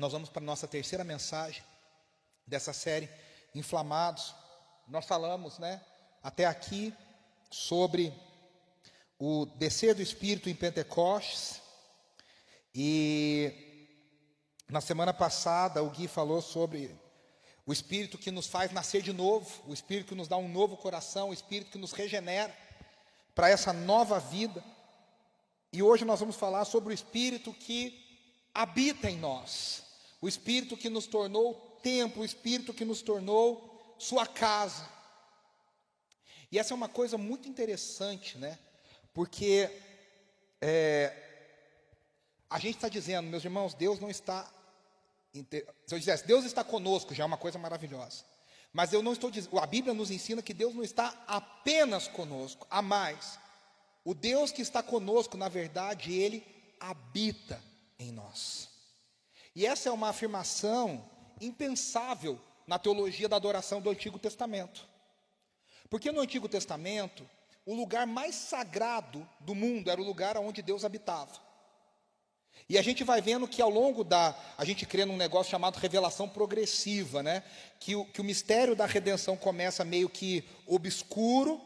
Nós vamos para a nossa terceira mensagem dessa série, Inflamados. Nós falamos, até aqui, sobre o descer do Espírito em Pentecostes. E na semana passada o Gui falou sobre o Espírito que nos faz nascer de novo, o Espírito que nos dá um novo coração, o Espírito que nos regenera para essa nova vida. E hoje nós vamos falar sobre o Espírito que habita em nós, o Espírito que nos tornou templo, o Espírito que nos tornou sua casa. E essa é uma coisa muito interessante, porque a gente está dizendo, meus irmãos, Deus não está... Se eu dissesse, Deus está conosco, já é uma coisa maravilhosa. Mas eu não estou dizendo, a Bíblia nos ensina que Deus não está apenas conosco, há mais. O Deus que está conosco, na verdade, Ele habita em nós. E essa é uma afirmação impensável na teologia da adoração do Antigo Testamento. Porque no Antigo Testamento, o lugar mais sagrado do mundo era o lugar onde Deus habitava. E a gente vai vendo que ao longo a gente crê num negócio chamado revelação progressiva, que o mistério da redenção começa meio que obscuro,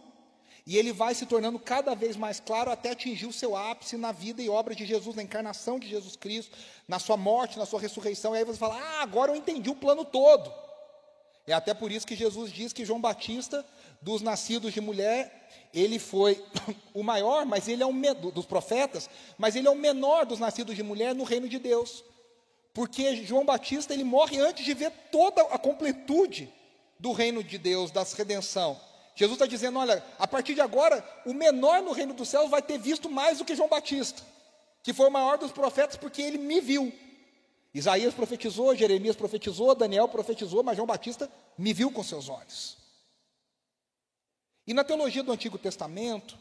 e ele vai se tornando cada vez mais claro até atingir o seu ápice na vida e obra de Jesus, na encarnação de Jesus Cristo, na sua morte, na sua ressurreição. E aí você fala, agora eu entendi o plano todo. É até por isso que Jesus diz que João Batista, dos nascidos de mulher, ele foi o maior, mas ele é dos profetas, mas ele é o menor dos nascidos de mulher no reino de Deus. Porque João Batista, ele morre antes de ver toda a completude do reino de Deus, da redenção. Jesus está dizendo, olha, a partir de agora, o menor no reino dos céus vai ter visto mais do que João Batista, que foi o maior dos profetas porque ele me viu. Isaías profetizou, Jeremias profetizou, Daniel profetizou, mas João Batista me viu com seus olhos. E na teologia do Antigo Testamento,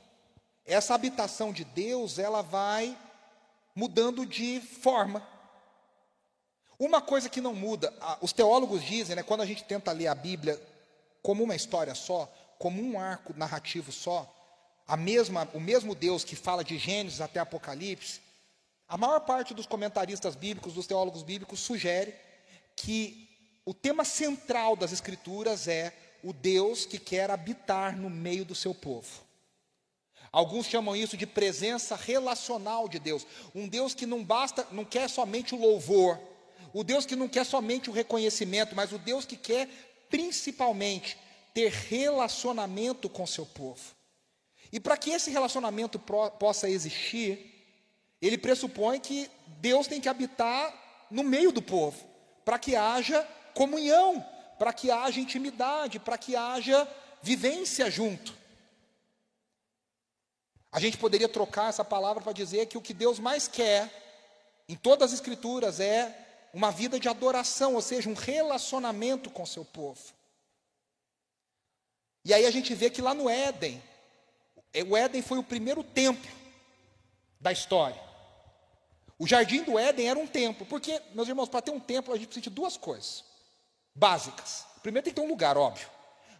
essa habitação de Deus, ela vai mudando de forma. Uma coisa que não muda, os teólogos dizem, quando a gente tenta ler a Bíblia como uma história só, como um arco narrativo só, o mesmo Deus que fala de Gênesis até Apocalipse, a maior parte dos comentaristas bíblicos, dos teólogos bíblicos, sugere que o tema central das Escrituras é o Deus que quer habitar no meio do seu povo. Alguns chamam isso de presença relacional de Deus. Um Deus que não quer somente o louvor, o Deus que não quer somente o reconhecimento, mas o Deus que quer principalmente ter relacionamento com seu povo. E para que esse relacionamento possa existir, ele pressupõe que Deus tem que habitar no meio do povo, para que haja comunhão, para que haja intimidade, para que haja vivência junto. A gente poderia trocar essa palavra para dizer que o que Deus mais quer, em todas as Escrituras, é uma vida de adoração, ou seja, um relacionamento com seu povo. E aí a gente vê que lá no Éden, o Éden foi o primeiro templo da história. O jardim do Éden era um templo, porque, meus irmãos, para ter um templo a gente precisa de duas coisas básicas. Primeiro tem que ter um lugar, óbvio,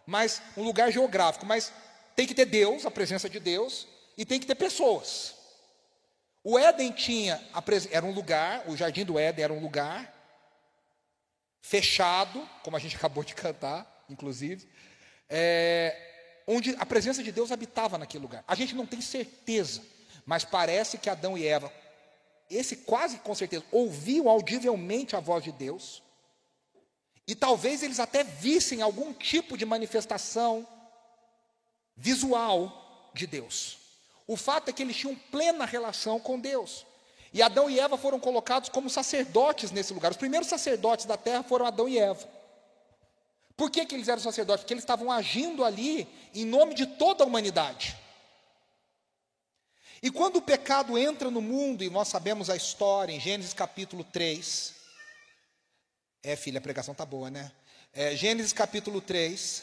mas um lugar geográfico, mas tem que ter Deus, a presença de Deus, e tem que ter pessoas. O Éden era um lugar, o jardim do Éden era um lugar fechado, como a gente acabou de cantar, inclusive, onde a presença de Deus habitava naquele lugar. A gente não tem certeza, mas parece que Adão e Eva, quase com certeza, ouviam audivelmente a voz de Deus, e talvez eles até vissem algum tipo de manifestação visual de Deus. O fato é que eles tinham plena relação com Deus. E Adão e Eva foram colocados como sacerdotes nesse lugar. Os primeiros sacerdotes da terra foram Adão e Eva. Por que eles eram sacerdotes? Porque eles estavam agindo ali em nome de toda a humanidade. E quando o pecado entra no mundo, e nós sabemos a história em Gênesis capítulo 3, filha, a pregação tá boa, Gênesis capítulo 3,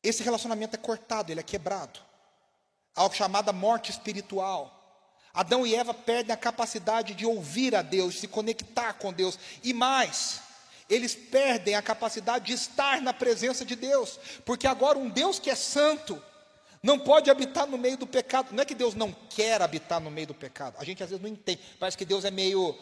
esse relacionamento é cortado, ele é quebrado. Algo chamado morte espiritual. Adão e Eva perdem a capacidade de ouvir a Deus, de se conectar com Deus. E mais, eles perdem a capacidade de estar na presença de Deus. Porque agora um Deus que é santo não pode habitar no meio do pecado. Não é que Deus não quer habitar no meio do pecado. A gente às vezes não entende. Parece que Deus é meio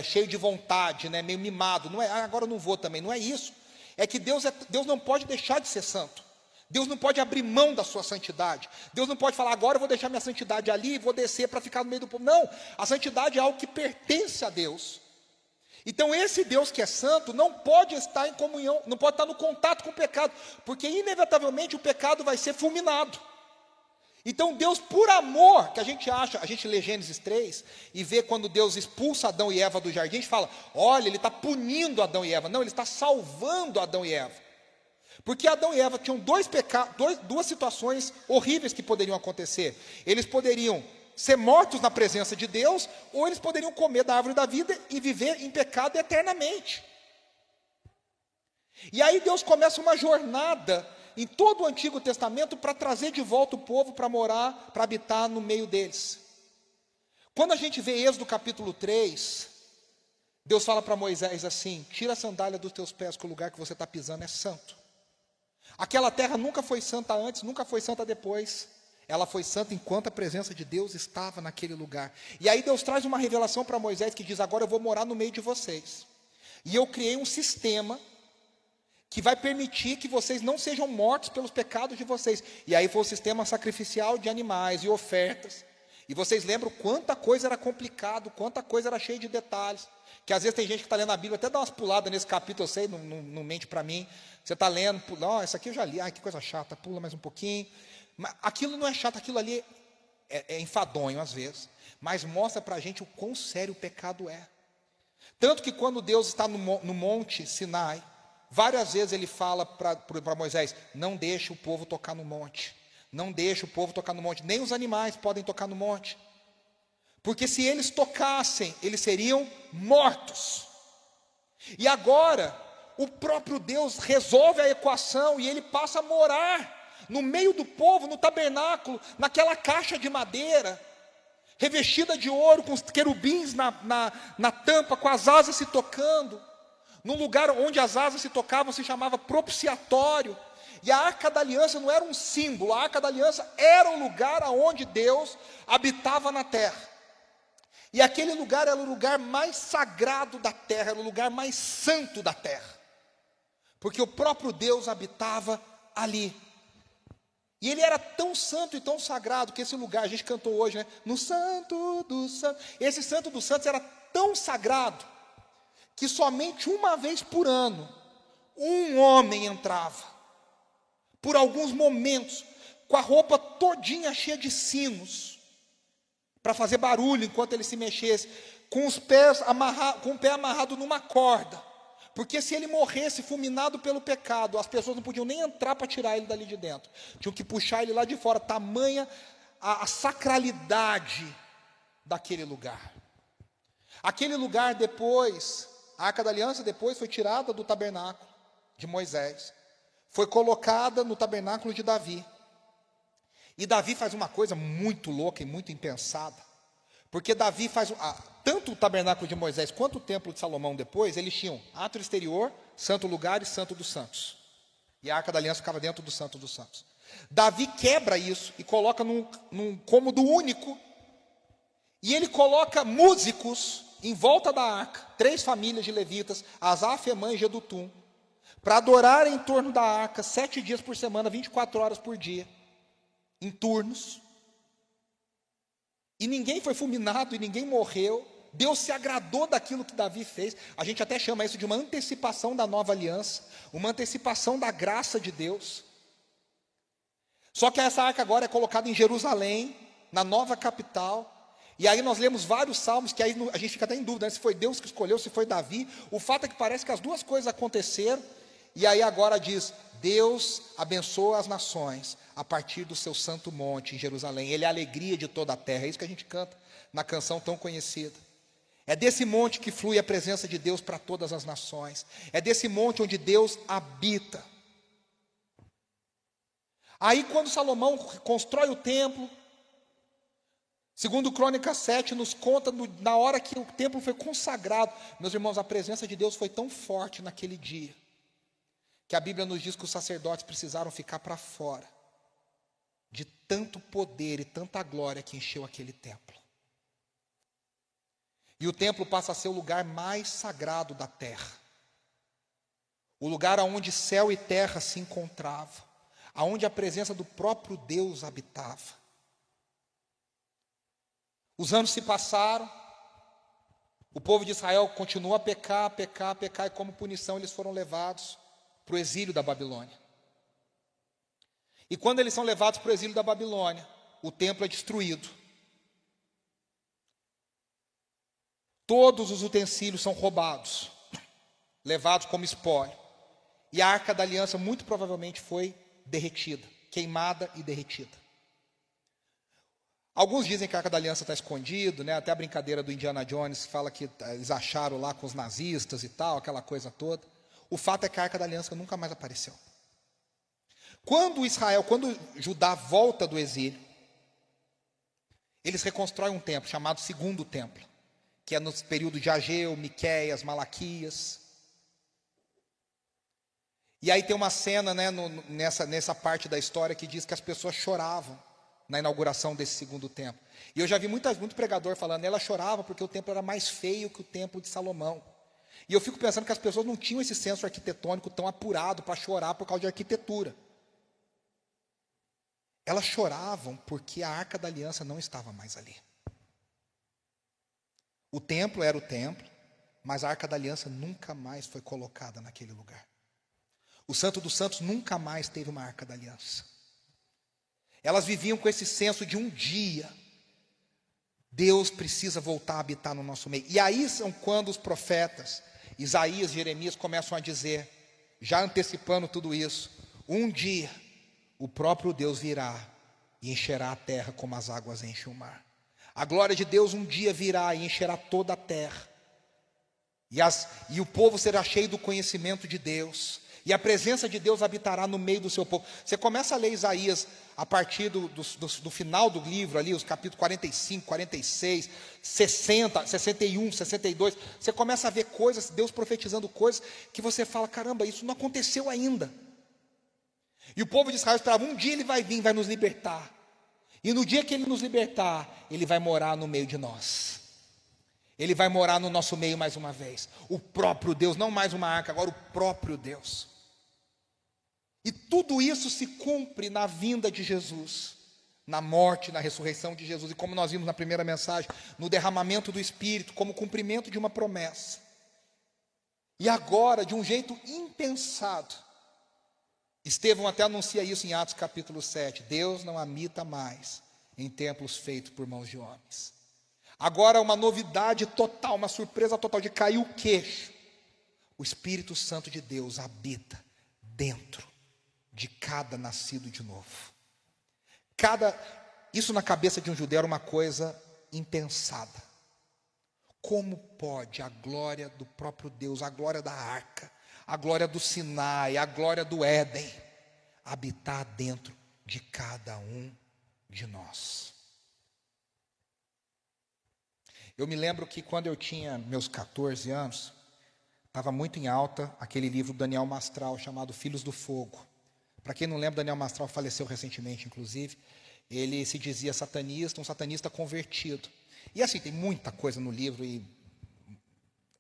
cheio de vontade, né, meio mimado. Não é, agora eu não vou também, não é isso. É que Deus não pode deixar de ser santo. Deus não pode abrir mão da sua santidade. Deus não pode falar, agora eu vou deixar minha santidade ali e vou descer para ficar no meio do povo. Não, a santidade é algo que pertence a Deus. Então esse Deus que é santo não pode estar em comunhão, não pode estar no contato com o pecado, porque inevitavelmente o pecado vai ser fulminado. Então Deus, por amor, que a gente lê Gênesis 3 e vê quando Deus expulsa Adão e Eva do jardim, a gente fala, olha, Ele está punindo Adão e Eva. Não, Ele está salvando Adão e Eva. Porque Adão e Eva tinham duas situações horríveis que poderiam acontecer. Eles poderiam ser mortos na presença de Deus, ou eles poderiam comer da árvore da vida e viver em pecado eternamente. E aí Deus começa uma jornada em todo o Antigo Testamento para trazer de volta o povo para morar, para habitar no meio deles. Quando a gente vê Êxodo capítulo 3, Deus fala para Moisés assim, tira a sandália dos teus pés, que o lugar que você está pisando é santo. Aquela terra nunca foi santa antes, nunca foi santa depois. Ela foi santa enquanto a presença de Deus estava naquele lugar. E aí Deus traz uma revelação para Moisés que diz, agora eu vou morar no meio de vocês. E eu criei um sistema que vai permitir que vocês não sejam mortos pelos pecados de vocês. E aí foi o sistema sacrificial de animais e ofertas. E vocês lembram quanta coisa era complicado, quanta coisa era cheia de detalhes. Que às vezes tem gente que está lendo a Bíblia, até dá umas puladas nesse capítulo, eu sei, não mente para mim. Você está lendo, pula, isso aqui eu já li, que coisa chata, pula mais um pouquinho. Mas aquilo não é chato, aquilo ali é enfadonho às vezes. Mas mostra para a gente o quão sério o pecado é. Tanto que quando Deus está no monte Sinai, várias vezes ele fala para Moisés, não deixe o povo tocar no monte. Não deixe o povo tocar no monte. Nem os animais podem tocar no monte. Porque se eles tocassem, eles seriam mortos. E agora, o próprio Deus resolve a equação e Ele passa a morar no meio do povo, no tabernáculo, naquela caixa de madeira, revestida de ouro, com os querubins na tampa, com as asas se tocando. Num lugar onde as asas se tocavam se chamava propiciatório. E a Arca da Aliança não era um símbolo, a Arca da Aliança era o lugar onde Deus habitava na terra. E aquele lugar era o lugar mais sagrado da terra, era o lugar mais santo da terra. Porque o próprio Deus habitava ali. E ele era tão santo e tão sagrado que esse lugar, a gente cantou hoje, né? No Santo dos Santos. Esse Santo dos Santos era tão sagrado que somente uma vez por ano um homem entrava. Por alguns momentos, com a roupa todinha cheia de sinos, para fazer barulho enquanto ele se mexesse, com os pés com o pé amarrado numa corda, porque se ele morresse fulminado pelo pecado, as pessoas não podiam nem entrar para tirar ele dali de dentro, tinham que puxar ele lá de fora, tamanha a sacralidade daquele lugar. Aquele lugar depois, a Arca da Aliança depois foi tirada do tabernáculo de Moisés, foi colocada no tabernáculo de Davi. E Davi faz uma coisa muito louca e muito impensada, porque Davi faz, tanto o tabernáculo de Moisés quanto o templo de Salomão depois, eles tinham átrio exterior, santo lugar e santo dos santos. E a Arca da Aliança ficava dentro do santo dos santos. Davi quebra isso e coloca num cômodo único, e ele coloca músicos em volta da arca, 3 famílias de levitas, Asaf, Emã e Jedutum, para adorar em torno da arca 7 dias por semana, 24 horas por dia, em turnos, e ninguém foi fulminado e ninguém morreu. Deus se agradou daquilo que Davi fez. A gente até chama isso de uma antecipação da nova aliança, uma antecipação da graça de Deus. Só que essa arca agora é colocada em Jerusalém, na nova capital, e aí nós lemos vários salmos, que aí a gente fica até em dúvida, né, se foi Deus que escolheu, se foi Davi. O fato é que parece que as duas coisas aconteceram, e aí agora diz, Deus abençoa as nações a partir do seu santo monte em Jerusalém. Ele é a alegria de toda a terra. É isso que a gente canta na canção tão conhecida. É desse monte que flui a presença de Deus para todas as nações. É desse monte onde Deus habita. Aí quando Salomão constrói o templo, segundo Crônicas 7, nos conta na hora que o templo foi consagrado. Meus irmãos, a presença de Deus foi tão forte naquele dia, que a Bíblia nos diz que os sacerdotes precisaram ficar para fora, de tanto poder e tanta glória que encheu aquele templo. E o templo passa a ser o lugar mais sagrado da terra. O lugar onde céu e terra se encontravam. Onde a presença do próprio Deus habitava. Os anos se passaram. O povo de Israel continua a pecar, pecar, pecar. E como punição eles foram levados para o exílio da Babilônia. E quando eles são levados para o exílio da Babilônia, o templo é destruído. Todos os utensílios são roubados, levados como espólio. E a Arca da Aliança muito provavelmente foi derretida, queimada e derretida. Alguns dizem que a Arca da Aliança está escondida, né? Até a brincadeira do Indiana Jones fala que eles acharam lá com os nazistas e tal, aquela coisa toda. O fato é que a Arca da Aliança nunca mais apareceu. Quando Judá volta do exílio, eles reconstroem um templo chamado Segundo Templo, que é no período de Ageu, Miqueias, Malaquias. E aí tem uma cena, né, nessa parte da história que diz que as pessoas choravam na inauguração desse segundo templo. E eu já vi muito pregador falando, ela chorava porque o templo era mais feio que o templo de Salomão. E eu fico pensando que as pessoas não tinham esse senso arquitetônico tão apurado para chorar por causa de arquitetura. Elas choravam porque a Arca da Aliança não estava mais ali. O templo era o templo, mas a Arca da Aliança nunca mais foi colocada naquele lugar. O Santo dos Santos nunca mais teve uma Arca da Aliança. Elas viviam com esse senso de um dia Deus precisa voltar a habitar no nosso meio. E aí são quando os profetas Isaías e Jeremias começam a dizer, já antecipando tudo isso, um dia o próprio Deus virá e encherá a terra como as águas enchem o mar. A glória de Deus um dia virá e encherá toda a terra. E o povo será cheio do conhecimento de Deus. E a presença de Deus habitará no meio do seu povo. Você começa a ler Isaías a partir do final do livro ali, os capítulos 45, 46, 60, 61, 62. Você começa a ver coisas, Deus profetizando coisas que você fala, caramba, isso não aconteceu ainda. E o povo de Israel esperava, um dia ele vai vir, vai nos libertar. E no dia que ele nos libertar, ele vai morar no meio de nós. Ele vai morar no nosso meio mais uma vez. O próprio Deus, não mais uma arca, agora o próprio Deus. E tudo isso se cumpre na vinda de Jesus, na morte, na ressurreição de Jesus. E como nós vimos na primeira mensagem, no derramamento do Espírito, como cumprimento de uma promessa. E agora, de um jeito impensado, Estevão até anuncia isso em Atos capítulo 7. Deus não habita mais em templos feitos por mãos de homens. Agora uma novidade total, uma surpresa total, de cair o queixo. O Espírito Santo de Deus habita dentro de cada nascido de novo. Isso na cabeça de um judeu era uma coisa impensada. Como pode a glória do próprio Deus, a glória da arca, a glória do Sinai, a glória do Éden, habitar dentro de cada um de nós? Eu me lembro que quando eu tinha meus 14 anos, estava muito em alta aquele livro do Daniel Mastral, chamado Filhos do Fogo. Para quem não lembra, Daniel Mastral faleceu recentemente, inclusive. Ele se dizia satanista, um satanista convertido. E assim, tem muita coisa no livro, e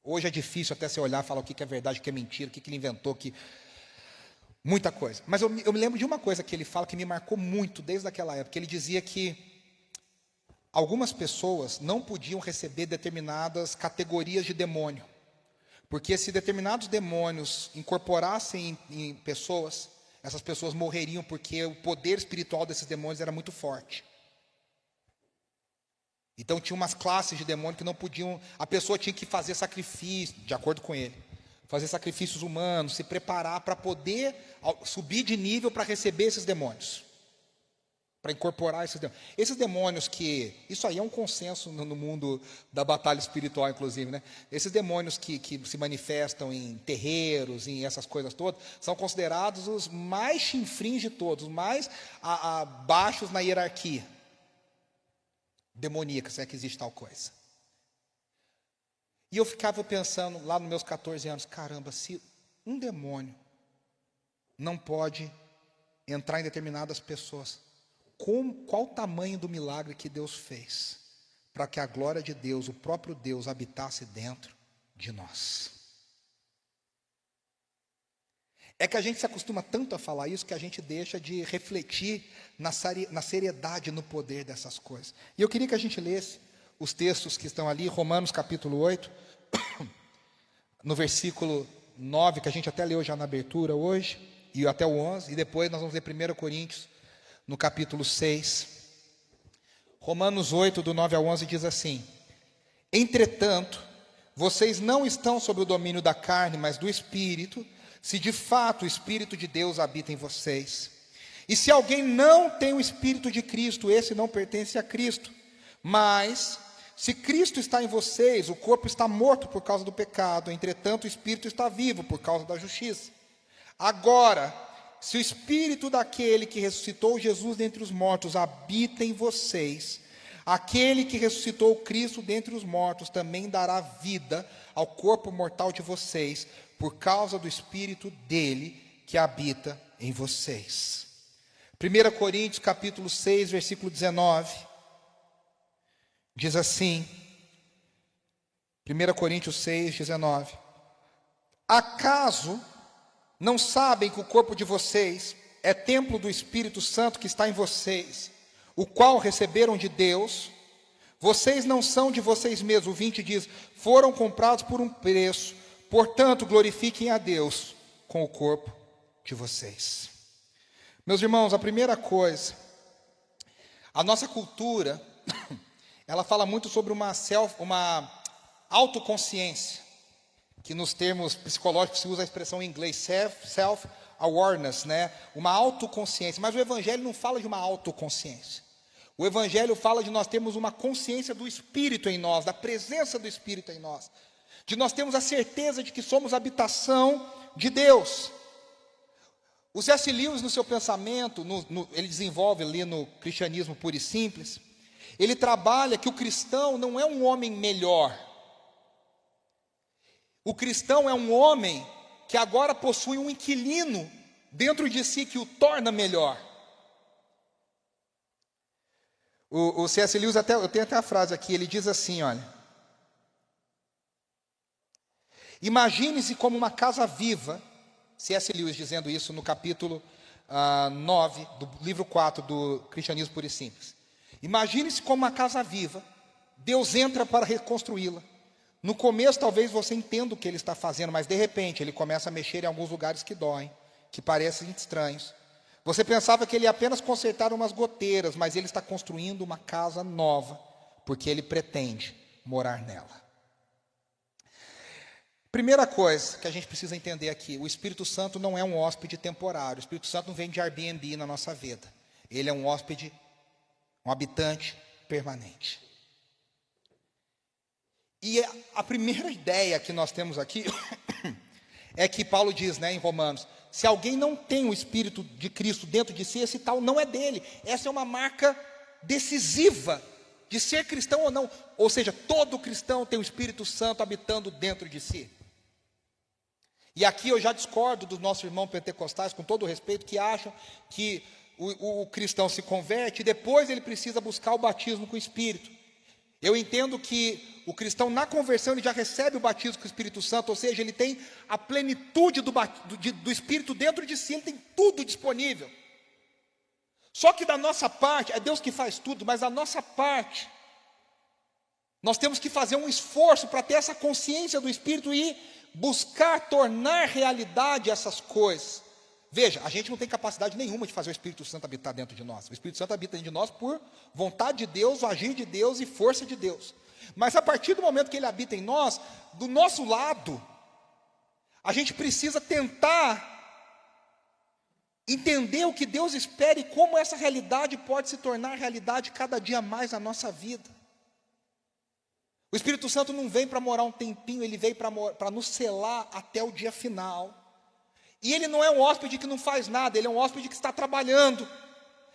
hoje é difícil até você olhar e falar o que é verdade, o que é mentira, o que ele inventou, muita coisa. Mas eu me lembro de uma coisa que ele fala que me marcou muito desde aquela época. Ele dizia que algumas pessoas não podiam receber determinadas categorias de demônio, porque se determinados demônios incorporassem em pessoas, essas pessoas morreriam, porque o poder espiritual desses demônios era muito forte. Então tinha umas classes de demônio que não podiam, a pessoa tinha que fazer sacrifício, de acordo com ele, fazer sacrifícios humanos, se preparar para poder subir de nível para receber esses demônios, para incorporar esses demônios. Esses demônios que, isso aí é um consenso no mundo da batalha espiritual, inclusive, né? Esses demônios que se manifestam em terreiros, em essas coisas todas, são considerados os mais chinfrins de todos, os mais baixos na hierarquia demoníaca, se é que existe tal coisa. E eu ficava pensando, lá nos meus 14 anos, caramba, se um demônio não pode entrar em determinadas pessoas, qual o tamanho do milagre que Deus fez para que a glória de Deus, o próprio Deus, habitasse dentro de nós. É que a gente se acostuma tanto a falar isso que a gente deixa de refletir na seriedade, no poder dessas coisas. E eu queria que a gente lesse os textos que estão ali, Romanos capítulo 8, no versículo 9, que a gente até leu já na abertura hoje, e até o 11, e depois nós vamos ler 1 Coríntios, no capítulo 6. Romanos 8, do 9 ao 11, diz assim: entretanto, vocês não estão sob o domínio da carne, mas do Espírito, se de fato o Espírito de Deus habita em vocês. E se alguém não tem o Espírito de Cristo, esse não pertence a Cristo. Mas, se Cristo está em vocês, o corpo está morto por causa do pecado, entretanto o Espírito está vivo por causa da justiça. Agora, se o Espírito daquele que ressuscitou Jesus dentre os mortos habita em vocês, aquele que ressuscitou Cristo dentre os mortos também dará vida ao corpo mortal de vocês, por causa do Espírito dele que habita em vocês. 1 Coríntios capítulo 6, versículo 19, diz assim, 1 Coríntios 6, 19: acaso não sabem que o corpo de vocês é templo do Espírito Santo que está em vocês, o qual receberam de Deus? Vocês não são de vocês mesmos. O 20 diz: foram comprados por um preço, portanto glorifiquem a Deus com o corpo de vocês. Meus irmãos, a primeira coisa, a nossa cultura, ela fala muito sobre uma autoconsciência, que nos termos psicológicos se usa a expressão em inglês, self-awareness, né? Uma autoconsciência. Mas o Evangelho não fala de uma autoconsciência. O Evangelho fala de nós termos uma consciência do Espírito em nós, da presença do Espírito em nós, de nós termos a certeza de que somos habitação de Deus. O C.S. Lewis, no seu pensamento, ele desenvolve ali no Cristianismo Puro e Simples, ele trabalha que o cristão não é um homem melhor. O cristão é um homem que agora possui um inquilino dentro de si que o torna melhor. O C.S. Lewis, eu tenho até a frase aqui, ele diz assim, olha: imagine-se como uma casa viva, C.S. Lewis dizendo isso no capítulo 9, do livro 4 do Cristianismo Puro e Simples. Imagine-se como uma casa viva, Deus entra para reconstruí-la. No começo talvez você entenda o que ele está fazendo, mas de repente ele começa a mexer em alguns lugares que doem, que parecem estranhos. Você pensava que ele ia apenas consertar umas goteiras, mas ele está construindo uma casa nova, porque ele pretende morar nela. Primeira coisa que a gente precisa entender aqui: o Espírito Santo não é um hóspede temporário. O Espírito Santo não vem de Airbnb na nossa vida. Ele é um hóspede, um habitante permanente. E a primeira ideia que nós temos aqui é que Paulo diz, né, em Romanos: se alguém não tem o Espírito de Cristo dentro de si, esse tal não é dele. Essa é uma marca decisiva de ser cristão ou não. Ou seja, todo cristão tem o Espírito Santo habitando dentro de si. E aqui eu já discordo dos nossos irmãos pentecostais, com todo o respeito, que acham que o cristão se converte e depois ele precisa buscar o batismo com o Espírito. Eu entendo que o cristão na conversão ele já recebe o batismo com o Espírito Santo, ou seja, ele tem a plenitude do Espírito dentro de si, ele tem tudo disponível. Só que da nossa parte, é Deus que faz tudo, mas da nossa parte, nós temos que fazer um esforço para ter essa consciência do Espírito e buscar tornar realidade essas coisas. Veja, a gente não tem capacidade nenhuma de fazer o Espírito Santo habitar dentro de nós. O Espírito Santo habita dentro de nós por vontade de Deus, o agir de Deus e força de Deus. Mas a partir do momento que ele habita em nós, do nosso lado, a gente precisa tentar entender o que Deus espera e como essa realidade pode se tornar realidade cada dia mais na nossa vida. O Espírito Santo não vem para morar um tempinho, ele veio para nos selar até o dia final. E ele não é um hóspede que não faz nada, ele é um hóspede que está trabalhando.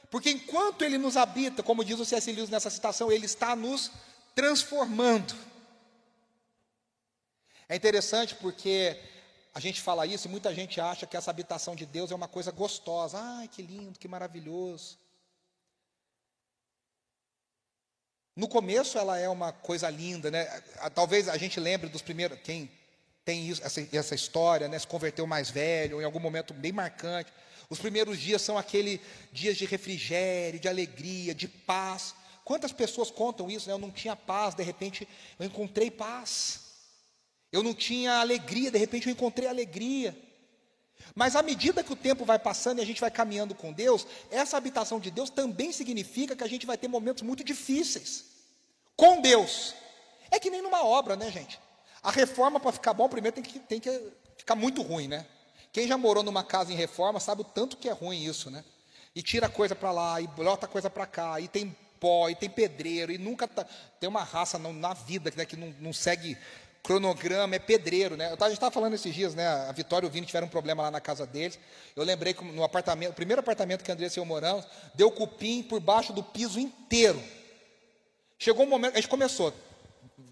Porque enquanto ele nos habita, como diz o C.S. Lewis nessa citação, ele está nos transformando. É interessante porque a gente fala isso e muita gente acha que essa habitação de Deus é uma coisa gostosa. Ai, que lindo, que maravilhoso. No começo ela é uma coisa linda, né? Talvez a gente lembre dos primeiros, quem tem isso, essa história, né? Se converteu mais velho, em algum momento bem marcante. Os primeiros dias são aqueles dias de refrigério, de alegria, de paz. Quantas pessoas contam isso, né? Eu não tinha paz, de repente eu encontrei paz. Eu não tinha alegria, de repente eu encontrei alegria. Mas à medida que o tempo vai passando e a gente vai caminhando com Deus, essa habitação de Deus também significa que a gente vai ter momentos muito difíceis com Deus. É que nem numa obra, né, gente? A reforma, para ficar bom, primeiro tem que ficar muito ruim, né? Quem já morou numa casa em reforma sabe o tanto que é ruim isso, né? E tira coisa para lá, e bota coisa para cá, e tem pó, e tem pedreiro, e nunca tem uma raça na vida, né, que não segue cronograma, é pedreiro, né? A gente estava falando esses dias, né? A Vitória e o Vini tiveram um problema lá na casa deles. Eu lembrei que no apartamento, o primeiro apartamento que a Andressa e eu moramos, deu cupim por baixo do piso inteiro. Chegou um momento, a gente começou,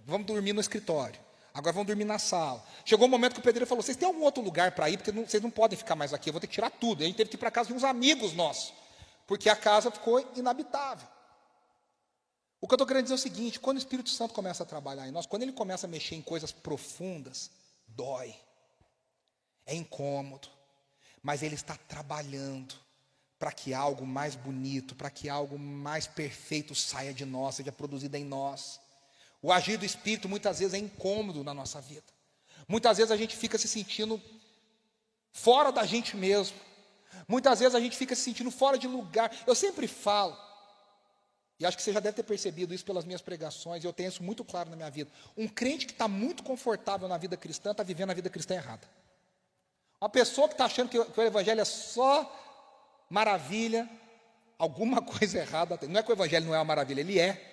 vamos dormir no escritório, agora vamos dormir na sala. Chegou um momento que o pedreiro falou: vocês têm algum outro lugar para ir? Porque vocês não podem ficar mais aqui, eu vou ter que tirar tudo. E a gente teve que ir para casa de uns amigos nossos, porque a casa ficou inabitável. O que eu estou querendo dizer é o seguinte: quando o Espírito Santo começa a trabalhar em nós, quando ele começa a mexer em coisas profundas, dói, é incômodo, mas ele está trabalhando para que algo mais bonito, para que algo mais perfeito saia de nós, seja produzido em nós. O agir do Espírito muitas vezes é incômodo na nossa vida. Muitas vezes a gente fica se sentindo fora da gente mesmo. Muitas vezes a gente fica se sentindo fora de lugar. Eu sempre falo, e acho que você já deve ter percebido isso pelas minhas pregações, e eu tenho isso muito claro na minha vida. Um crente que está muito confortável na vida cristã, está vivendo a vida cristã errada. Uma pessoa que está achando que o evangelho é só maravilha, alguma coisa errada. Não é que o evangelho não é uma maravilha, ele é.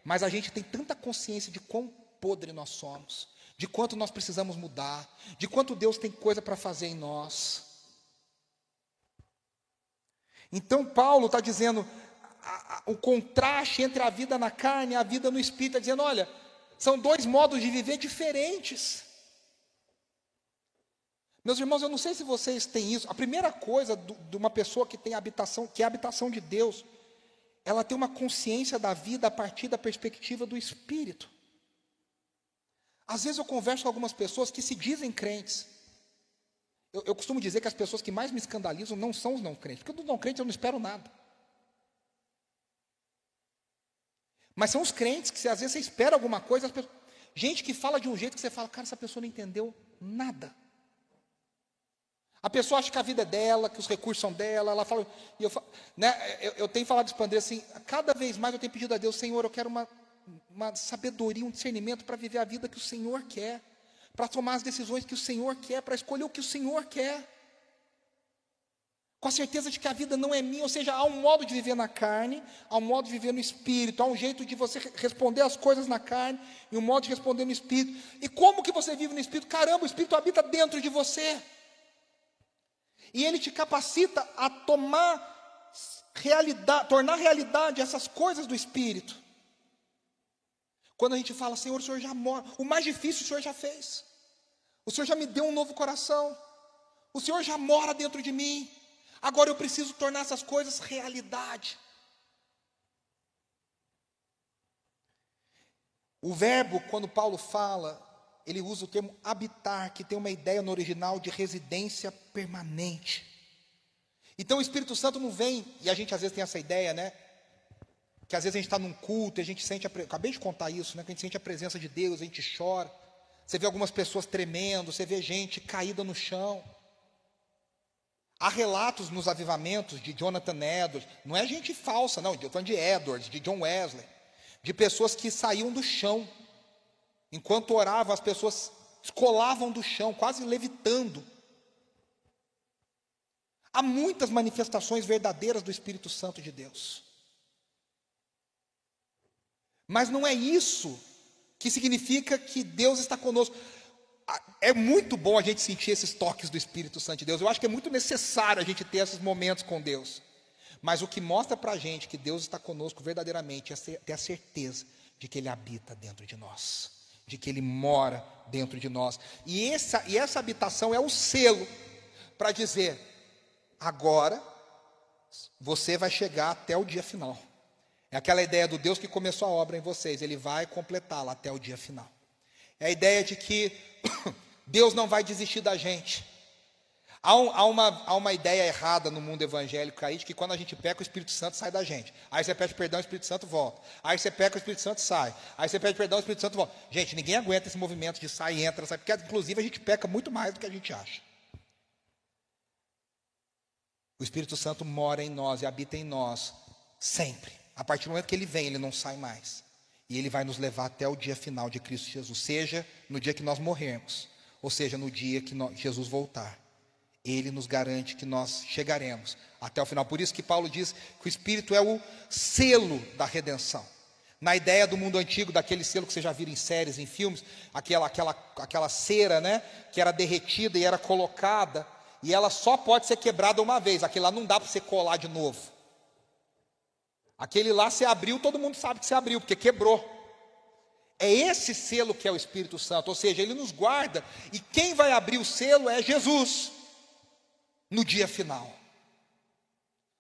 Mas a gente tem tanta consciência de quão podre nós somos, de quanto nós precisamos mudar, de quanto Deus tem coisa para fazer em nós. Então Paulo está dizendo, o contraste entre a vida na carne e a vida no Espírito, está dizendo, olha, são dois modos de viver diferentes. Meus irmãos, eu não sei se vocês têm isso. A primeira coisa de uma pessoa que tem habitação, que é a habitação de Deus, ela tem uma consciência da vida a partir da perspectiva do Espírito. Às vezes eu converso com algumas pessoas que se dizem crentes. Eu costumo dizer que as pessoas que mais me escandalizam não são os não crentes, porque dos não crentes eu não espero nada. Mas são os crentes que às vezes você espera alguma coisa, gente que fala de um jeito que você fala, cara, essa pessoa não entendeu nada. A pessoa acha que a vida é dela, que os recursos são dela, ela fala, e eu tenho falado isso para André assim, cada vez mais eu tenho pedido a Deus, Senhor, eu quero uma sabedoria, um discernimento para viver a vida que o Senhor quer, para tomar as decisões que o Senhor quer, para escolher o que o Senhor quer, com a certeza de que a vida não é minha, ou seja, há um modo de viver na carne, há um modo de viver no Espírito, há um jeito de você responder as coisas na carne, e um modo de responder no Espírito. E como que você vive no Espírito? Caramba, o Espírito habita dentro de você. E ele te capacita a tornar realidade essas coisas do Espírito. Quando a gente fala, Senhor, o Senhor já mora, o mais difícil o Senhor já fez. O Senhor já me deu um novo coração. O Senhor já mora dentro de mim. Agora eu preciso tornar essas coisas realidade. O verbo, quando Paulo fala, ele usa o termo habitar, que tem uma ideia no original de residência permanente. Então o Espírito Santo não vem, e a gente às vezes tem essa ideia, né? Que às vezes a gente está num culto e a gente sente, acabei de contar isso, né? Que a gente sente a presença de Deus, a gente chora. Você vê algumas pessoas tremendo, você vê gente caída no chão. Há relatos nos avivamentos de Jonathan Edwards, não é gente falsa, não, eu estou falando de Edwards, de John Wesley, de pessoas que saíam do chão. Enquanto oravam, as pessoas descolavam do chão, quase levitando. Há muitas manifestações verdadeiras do Espírito Santo de Deus. Mas não é isso que significa que Deus está conosco. É muito bom a gente sentir esses toques do Espírito Santo de Deus. Eu acho que é muito necessário a gente ter esses momentos com Deus. Mas o que mostra para a gente que Deus está conosco verdadeiramente é ter a certeza de que Ele habita dentro de nós, de que Ele mora dentro de nós. E essa habitação é o selo para dizer, agora você vai chegar até o dia final. É aquela ideia do Deus que começou a obra em vocês, Ele vai completá-la até o dia final. É a ideia de que Deus não vai desistir da gente. Há uma ideia errada no mundo evangélico aí, de que quando a gente peca, o Espírito Santo sai da gente. Aí você pede perdão, o Espírito Santo volta. Aí você peca, o Espírito Santo sai. Aí você pede perdão, o Espírito Santo volta. Gente, ninguém aguenta esse movimento de sai e entra, sai, porque inclusive a gente peca muito mais do que a gente acha. O Espírito Santo mora em nós e habita em nós sempre. A partir do momento que Ele vem, Ele não sai mais. E Ele vai nos levar até o dia final de Cristo Jesus, seja no dia que nós morrermos, ou seja no dia que Jesus voltar. Ele nos garante que nós chegaremos até o final. Por isso que Paulo diz que o Espírito é o selo da redenção. Na ideia do mundo antigo, daquele selo que você já viu em séries, em filmes, aquela cera, né, que era derretida e era colocada, e ela só pode ser quebrada uma vez. Aquele lá não dá para você colar de novo. Aquele lá você abriu, todo mundo sabe que você abriu, porque quebrou. É esse selo que é o Espírito Santo, ou seja, Ele nos guarda, e quem vai abrir o selo é Jesus. No dia final,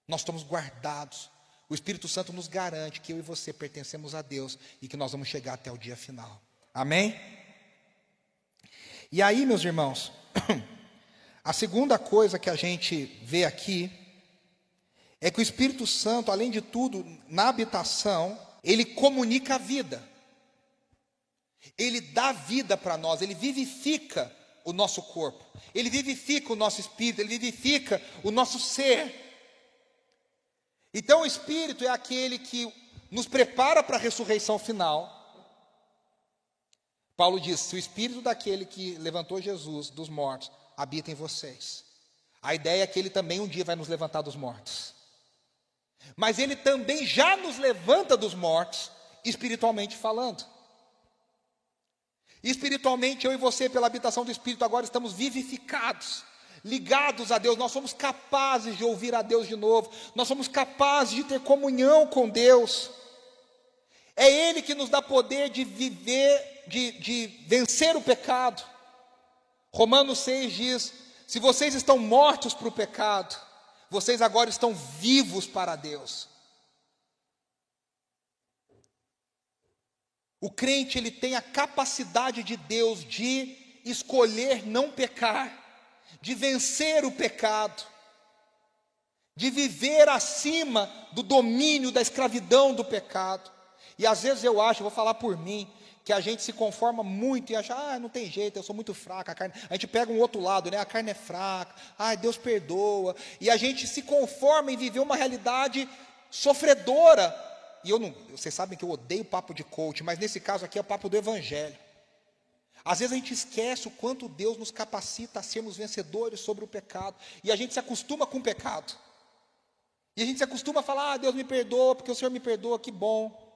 nós estamos guardados. O Espírito Santo nos garante que eu e você pertencemos a Deus e que nós vamos chegar até o dia final. Amém? E aí, meus irmãos, a segunda coisa que a gente vê aqui é que o Espírito Santo, além de tudo, na habitação, ele comunica a vida. Ele dá vida para nós, ele vivifica o nosso corpo, Ele vivifica o nosso espírito, Ele vivifica o nosso ser. Então o Espírito é aquele que nos prepara para a ressurreição final. Paulo diz, se o Espírito daquele que levantou Jesus dos mortos habita em vocês, a ideia é que Ele também um dia vai nos levantar dos mortos. Mas Ele também já nos levanta dos mortos, espiritualmente falando. Espiritualmente, eu e você, pela habitação do Espírito, agora estamos vivificados, ligados a Deus. Nós somos capazes de ouvir a Deus de novo. Nós somos capazes de ter comunhão com Deus. É Ele que nos dá poder de viver, de vencer o pecado. Romanos 6 diz, se vocês estão mortos para o pecado, vocês agora estão vivos para Deus. O crente, ele tem a capacidade de Deus de escolher não pecar, de vencer o pecado, de viver acima do domínio, da escravidão do pecado. E às vezes eu vou falar por mim, que a gente se conforma muito e acha, não tem jeito, eu sou muito fraco, a gente pega um outro lado, né? A carne é fraca, Deus perdoa, e a gente se conforma em viver uma realidade sofredora. E vocês sabem que eu odeio papo de coach, mas nesse caso aqui é o papo do Evangelho. Às vezes a gente esquece o quanto Deus nos capacita a sermos vencedores sobre o pecado, e a gente se acostuma com o pecado, e a gente se acostuma a falar, Deus me perdoa, porque o Senhor me perdoa, que bom,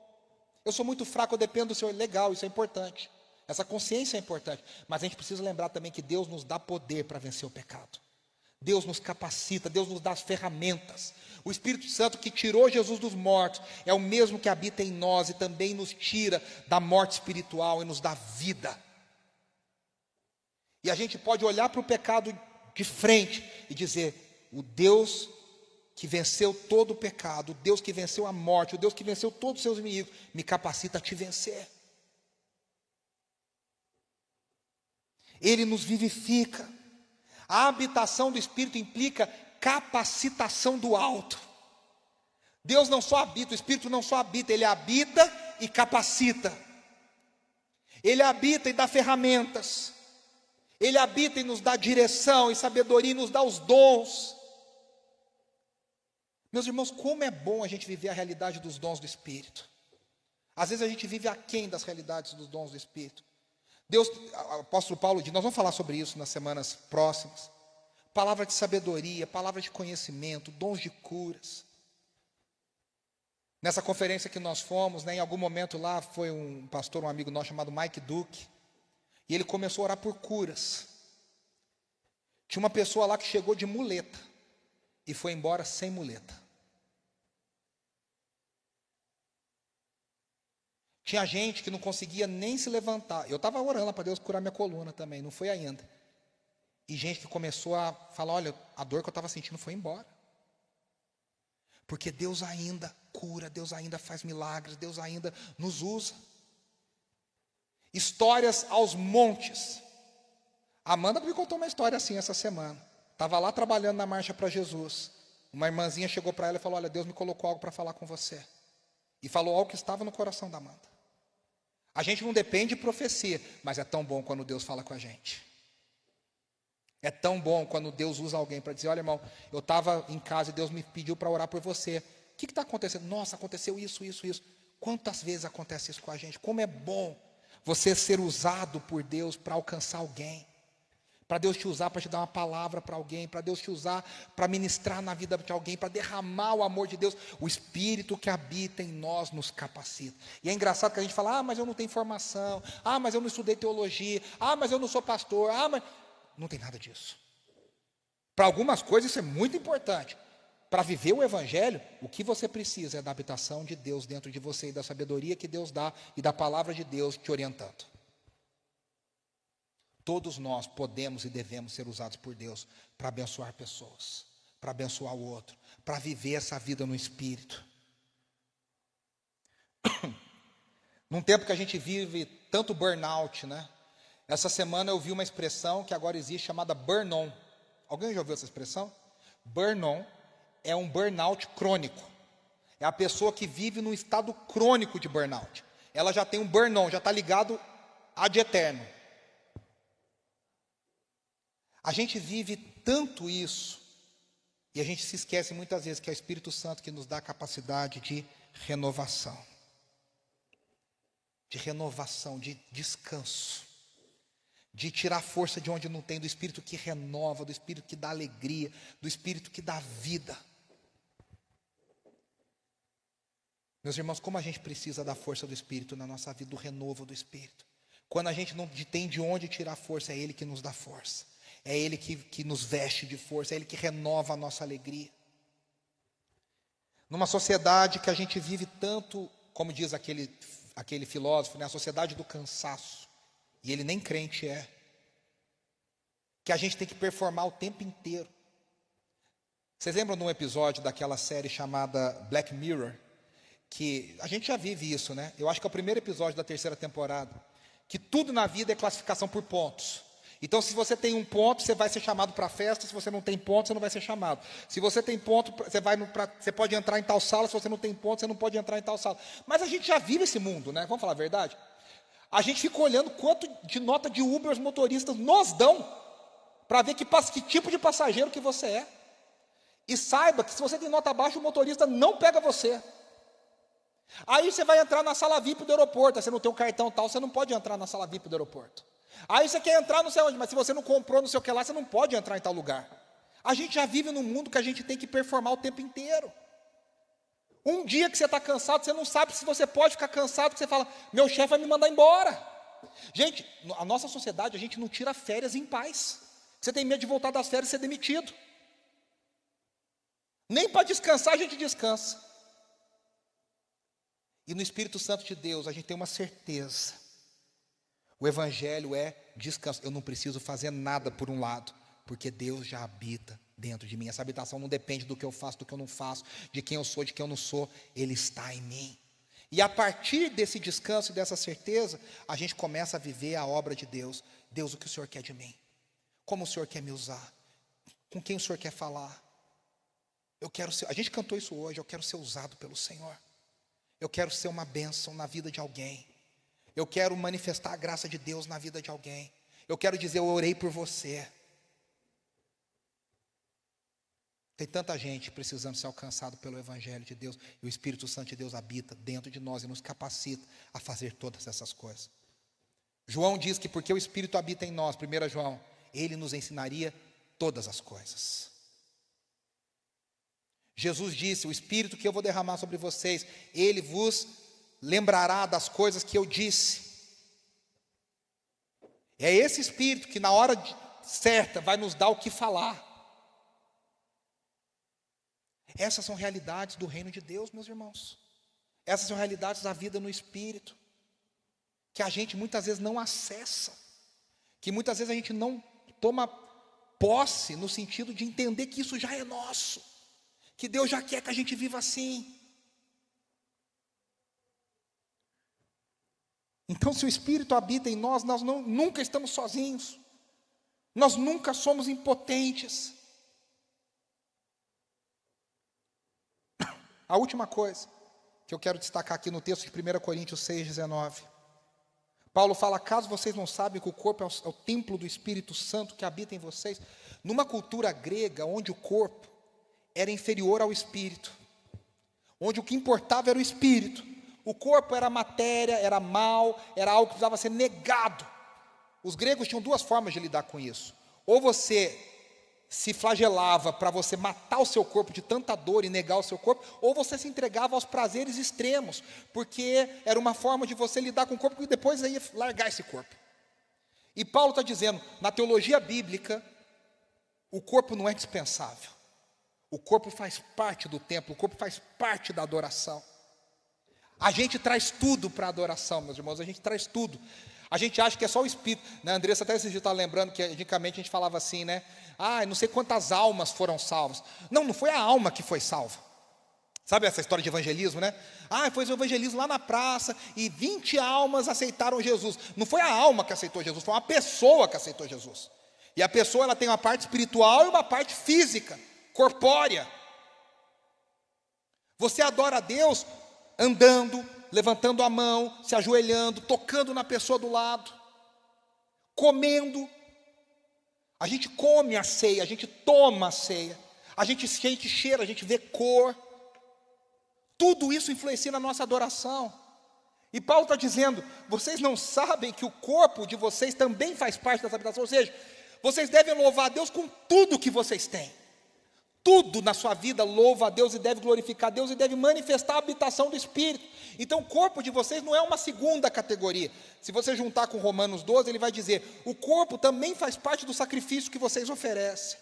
eu sou muito fraco, eu dependo do Senhor, legal, isso é importante, essa consciência é importante, mas a gente precisa lembrar também que Deus nos dá poder para vencer o pecado. Deus nos capacita, Deus nos dá as ferramentas. O Espírito Santo que tirou Jesus dos mortos é o mesmo que habita em nós e também nos tira da morte espiritual e nos dá vida. E a gente pode olhar para o pecado de frente e dizer, o Deus que venceu todo o pecado, o Deus que venceu a morte, o Deus que venceu todos os seus inimigos, me capacita a te vencer. Ele nos vivifica. A habitação do Espírito implica capacitação do alto. Deus não só habita, o Espírito não só habita, Ele habita e capacita. Ele habita e dá ferramentas. Ele habita e nos dá direção e sabedoria e nos dá os dons. Meus irmãos, como é bom a gente viver a realidade dos dons do Espírito. Às vezes a gente vive aquém das realidades dos dons do Espírito. Deus, o apóstolo Paulo diz, nós vamos falar sobre isso nas semanas próximas. Palavra de sabedoria, palavra de conhecimento, dons de curas. Nessa conferência que nós fomos, em algum momento lá foi um pastor, um amigo nosso chamado Mike Duke, e ele começou a orar por curas. Tinha uma pessoa lá que chegou de muleta e foi embora sem muleta. Tinha gente que não conseguia nem se levantar. Eu estava orando para Deus curar minha coluna também, não foi ainda. E gente que começou a falar, olha, a dor que eu estava sentindo foi embora. Porque Deus ainda cura, Deus ainda faz milagres, Deus ainda nos usa. Histórias aos montes. A Amanda me contou uma história assim essa semana. Estava lá trabalhando na Marcha para Jesus. Uma irmãzinha chegou para ela e falou: olha, Deus me colocou algo para falar com você. E falou algo que estava no coração da Amanda. A gente não depende de profecia, mas é tão bom quando Deus fala com a gente. É tão bom quando Deus usa alguém para dizer: olha, irmão, eu estava em casa e Deus me pediu para orar por você. O que está acontecendo? Nossa, aconteceu isso. Quantas vezes acontece isso com a gente? Como é bom você ser usado por Deus para alcançar alguém. Para Deus te usar para te dar uma palavra para alguém, para Deus te usar para ministrar na vida de alguém, para derramar o amor de Deus. O Espírito que habita em nós nos capacita. E é engraçado que a gente fala: mas eu não tenho formação, mas eu não estudei teologia, mas eu não sou pastor, mas... Não tem nada disso. Para algumas coisas isso é muito importante. Para viver o Evangelho, o que você precisa é da habitação de Deus dentro de você, e da sabedoria que Deus dá, e da palavra de Deus te orientando. Todos nós podemos e devemos ser usados por Deus para abençoar pessoas, para abençoar o outro, para viver essa vida no Espírito. Num tempo que a gente vive tanto burnout, né? Essa semana eu vi uma expressão que agora existe chamada burn-on. Alguém já ouviu essa expressão? Burn-on é um burnout crônico. É a pessoa que vive num estado crônico de burnout. Ela já tem um burn-on, já está ligado ad eterno. A gente vive tanto isso, e a gente se esquece muitas vezes que é o Espírito Santo que nos dá a capacidade de renovação. De renovação, de descanso. De tirar força de onde não tem, do Espírito que renova, do Espírito que dá alegria, do Espírito que dá vida. Meus irmãos, como a gente precisa da força do Espírito na nossa vida, do renovo do Espírito. Quando a gente não tem de onde tirar força, é Ele que nos dá força. É Ele que nos veste de força, é Ele que renova a nossa alegria. Numa sociedade que a gente vive tanto, como diz aquele filósofo, né, a sociedade do cansaço. E ele nem crente é. Que a gente tem que performar o tempo inteiro. Vocês lembram de um episódio daquela série chamada Black Mirror? Que a gente já vive isso, né? Eu acho que é o primeiro episódio da 3ª temporada. Que tudo na vida é classificação por pontos. Então, se você tem um ponto, você vai ser chamado para a festa. Se você não tem ponto, você não vai ser chamado. Se você tem ponto, você pode entrar em tal sala. Se você não tem ponto, você não pode entrar em tal sala. Mas a gente já vive esse mundo, né? Vamos falar a verdade? A gente fica olhando quanto de nota de Uber os motoristas nos dão, para ver que tipo de passageiro que você é. E saiba que se você tem nota baixa, o motorista não pega você. Aí você vai entrar na sala VIP do aeroporto, você não tem um cartão tal, você não pode entrar na sala VIP do aeroporto. Aí você quer entrar não sei onde, mas se você não comprou não sei o que lá, você não pode entrar em tal lugar. A gente já vive num mundo que a gente tem que performar o tempo inteiro. Um dia que você está cansado, você não sabe se você pode ficar cansado, porque você fala: meu chefe vai me mandar embora. Gente, a nossa sociedade, a gente não tira férias em paz. Você tem medo de voltar das férias e ser demitido. Nem para descansar a gente descansa. E no Espírito Santo de Deus, a gente tem uma certeza. O Evangelho é descanso. Eu não preciso fazer nada por um lado, porque Deus já habita dentro de mim. Essa habitação não depende do que eu faço, do que eu não faço, de quem eu sou, de quem eu não sou. Ele está em mim. E a partir desse descanso e dessa certeza, a gente começa a viver a obra de Deus. Deus, o que o Senhor quer de mim? Como o Senhor quer me usar? Com quem o Senhor quer falar? A gente cantou isso hoje, eu quero ser usado pelo Senhor. Eu quero ser uma bênção na vida de alguém. Eu quero manifestar a graça de Deus na vida de alguém. Eu quero dizer: eu orei por você. Tem tanta gente precisando ser alcançado pelo Evangelho de Deus, e o Espírito Santo de Deus habita dentro de nós e nos capacita a fazer todas essas coisas. João diz que porque o Espírito habita em nós, 1 João, ele nos ensinaria todas as coisas. Jesus disse: o Espírito que eu vou derramar sobre vocês, ele vos lembrará das coisas que eu disse. É esse Espírito que na hora certa vai nos dar o que falar. Essas são realidades do reino de Deus, meus irmãos. Essas são realidades da vida no Espírito, que a gente muitas vezes não acessa, que muitas vezes a gente não toma posse no sentido de entender que isso já é nosso, que Deus já quer que a gente viva assim. Então, se o Espírito habita em nós, nós nunca estamos sozinhos. Nós nunca somos impotentes. A última coisa que eu quero destacar aqui no texto de 1 Coríntios 6,19. Paulo fala, caso vocês não sabem que o corpo é o templo do Espírito Santo que habita em vocês. Numa cultura grega, onde o corpo era inferior ao espírito, onde o que importava era o espírito, o corpo era matéria, era mal, era algo que precisava ser negado. Os gregos tinham duas formas de lidar com isso. Ou você se flagelava para você matar o seu corpo de tanta dor e negar o seu corpo, ou você se entregava aos prazeres extremos, porque era uma forma de você lidar com o corpo e depois ia largar esse corpo. E Paulo está dizendo, na teologia bíblica, o corpo não é dispensável. O corpo faz parte do templo, o corpo faz parte da adoração. A gente traz tudo para a adoração, meus irmãos, a gente traz tudo. A gente acha que é só o Espírito, né? Andressa até esse dia está lembrando que antigamente a gente falava assim, né? Não sei quantas almas foram salvas. Não foi a alma que foi salva. Sabe essa história de evangelismo, né? Foi o evangelismo lá na praça e 20 almas aceitaram Jesus. Não foi a alma que aceitou Jesus, foi uma pessoa que aceitou Jesus. E a pessoa ela tem uma parte espiritual e uma parte física, corpórea. Você adora a Deus andando, levantando a mão, se ajoelhando, tocando na pessoa do lado, comendo. A gente come a ceia, a gente toma a ceia, a gente sente cheiro, a gente vê cor. Tudo isso influencia na nossa adoração. E Paulo está dizendo, vocês não sabem que o corpo de vocês também faz parte dessa habitação, ou seja, vocês devem louvar a Deus com tudo que vocês têm. Tudo na sua vida louva a Deus e deve glorificar a Deus e deve manifestar a habitação do Espírito. Então o corpo de vocês não é uma segunda categoria. Se você juntar com Romanos 12, ele vai dizer, o corpo também faz parte do sacrifício que vocês oferecem.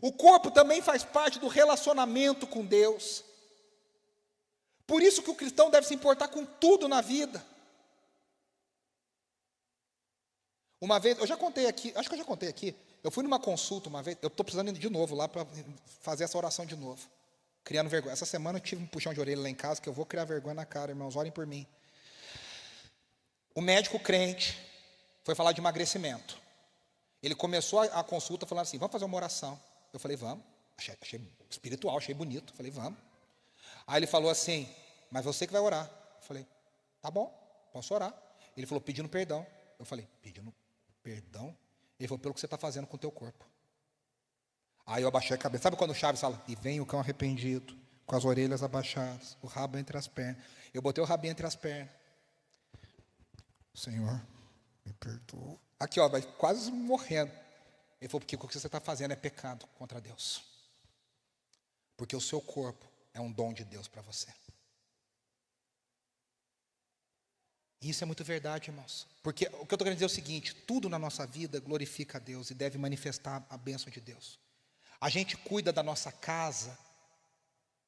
O corpo também faz parte do relacionamento com Deus. Por isso que o cristão deve se importar com tudo na vida. Uma vez, eu já contei aqui, acho que eu já contei aqui, eu fui numa consulta uma vez, eu estou precisando ir de novo lá para fazer essa oração de novo, criando vergonha. Essa semana eu tive um puxão de orelha lá em casa, que eu vou criar vergonha na cara, irmãos, orem por mim. O médico crente foi falar de emagrecimento. Ele começou a consulta falando assim, vamos fazer uma oração. Eu falei, vamos, achei espiritual, achei bonito, falei, vamos. Aí ele falou assim, mas você que vai orar. Eu falei, tá bom, posso orar. Ele falou, pedindo perdão. Eu falei, pedindo perdão? Ele falou, pelo que você está fazendo com o teu corpo. Aí eu abaixei a cabeça. Sabe quando o Chaves fala, e vem o cão arrependido, com as orelhas abaixadas, o rabo entre as pernas. Eu botei o rabinho entre as pernas. Senhor, me perdoa. Aqui, vai quase morrendo. Ele falou, porque o que você está fazendo é pecado contra Deus. Porque o seu corpo é um dom de Deus para você. E isso é muito verdade, irmãos. Porque o que eu estou querendo dizer é o seguinte, tudo na nossa vida glorifica a Deus e deve manifestar a bênção de Deus. A gente cuida da nossa casa,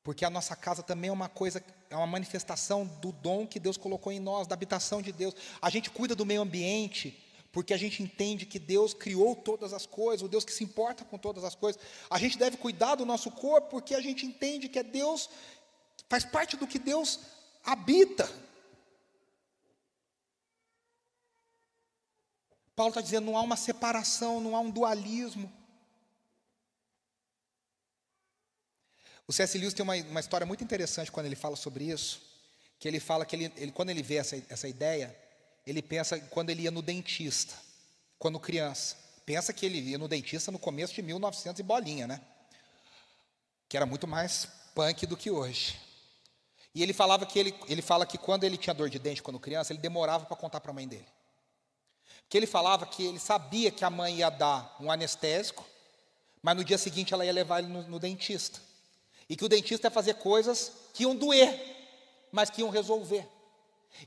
porque a nossa casa também é uma coisa, é uma manifestação do dom que Deus colocou em nós, da habitação de Deus. A gente cuida do meio ambiente, porque a gente entende que Deus criou todas as coisas, o Deus que se importa com todas as coisas. A gente deve cuidar do nosso corpo, porque a gente entende que é Deus, faz parte do que Deus habita. Paulo está dizendo, não há uma separação, não há um dualismo. O C.S. Lewis tem uma história muito interessante quando ele fala sobre isso, que ele fala que ele quando ele vê essa ideia, ele pensa quando ele ia no dentista, quando criança. Pensa que ele ia no dentista no começo de 1900 e bolinha, né? Que era muito mais punk do que hoje. E ele falava que ele fala que quando ele tinha dor de dente quando criança, ele demorava para contar para a mãe dele. Que ele falava que ele sabia que a mãe ia dar um anestésico, mas no dia seguinte ela ia levar ele no dentista. E que o dentista ia fazer coisas que iam doer, mas que iam resolver.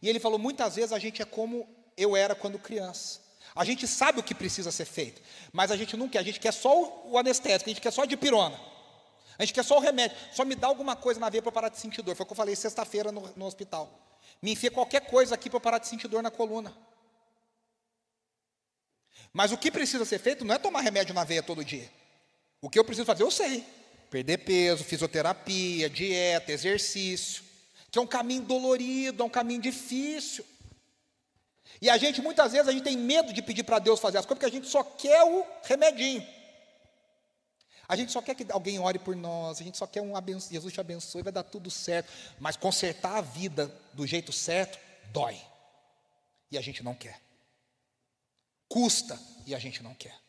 E ele falou, muitas vezes a gente é como eu era quando criança. A gente sabe o que precisa ser feito, mas a gente não quer. A gente quer só o anestésico, a gente quer só a dipirona. A gente quer só o remédio. Só me dá alguma coisa na veia para eu parar de sentir dor. Foi o que eu falei sexta-feira no hospital. Me enfia qualquer coisa aqui para eu parar de sentir dor na coluna. Mas o que precisa ser feito não é tomar remédio na veia todo dia. O que eu preciso fazer, eu sei. Perder peso, fisioterapia, dieta, exercício, que é um caminho dolorido, é um caminho difícil. E a gente, muitas vezes, a gente tem medo de pedir para Deus fazer as coisas, porque a gente só quer o remedinho. A gente só quer que alguém ore por nós, a gente só quer Jesus te abençoe, vai dar tudo certo. Mas consertar a vida do jeito certo, dói. E a gente não quer. Custa, e a gente não quer.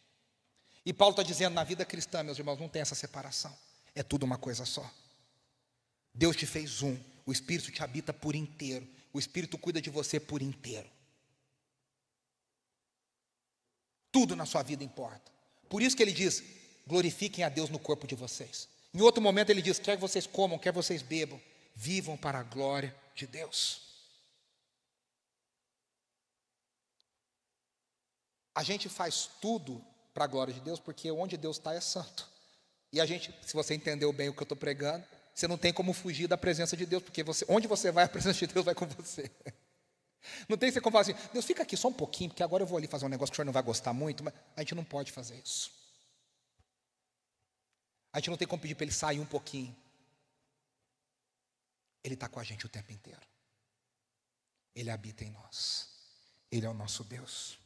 E Paulo está dizendo, na vida cristã, meus irmãos, não tem essa separação. É tudo uma coisa só. Deus te fez um, o Espírito te habita por inteiro. O Espírito cuida de você por inteiro. Tudo na sua vida importa. Por isso que ele diz, glorifiquem a Deus no corpo de vocês. Em outro momento ele diz, quer vocês comam, quer vocês bebam, vivam para a glória de Deus. A gente faz tudo para a glória de Deus, porque onde Deus está é santo. E a gente, se você entendeu bem o que eu estou pregando, você não tem como fugir da presença de Deus, porque onde você vai, a presença de Deus vai com você. Não tem como falar assim, Deus, fica aqui só um pouquinho, porque agora eu vou ali fazer um negócio que o senhor não vai gostar muito, mas a gente não pode fazer isso. A gente não tem como pedir para ele sair um pouquinho. Ele está com a gente o tempo inteiro. Ele habita em nós. Ele é o nosso Deus.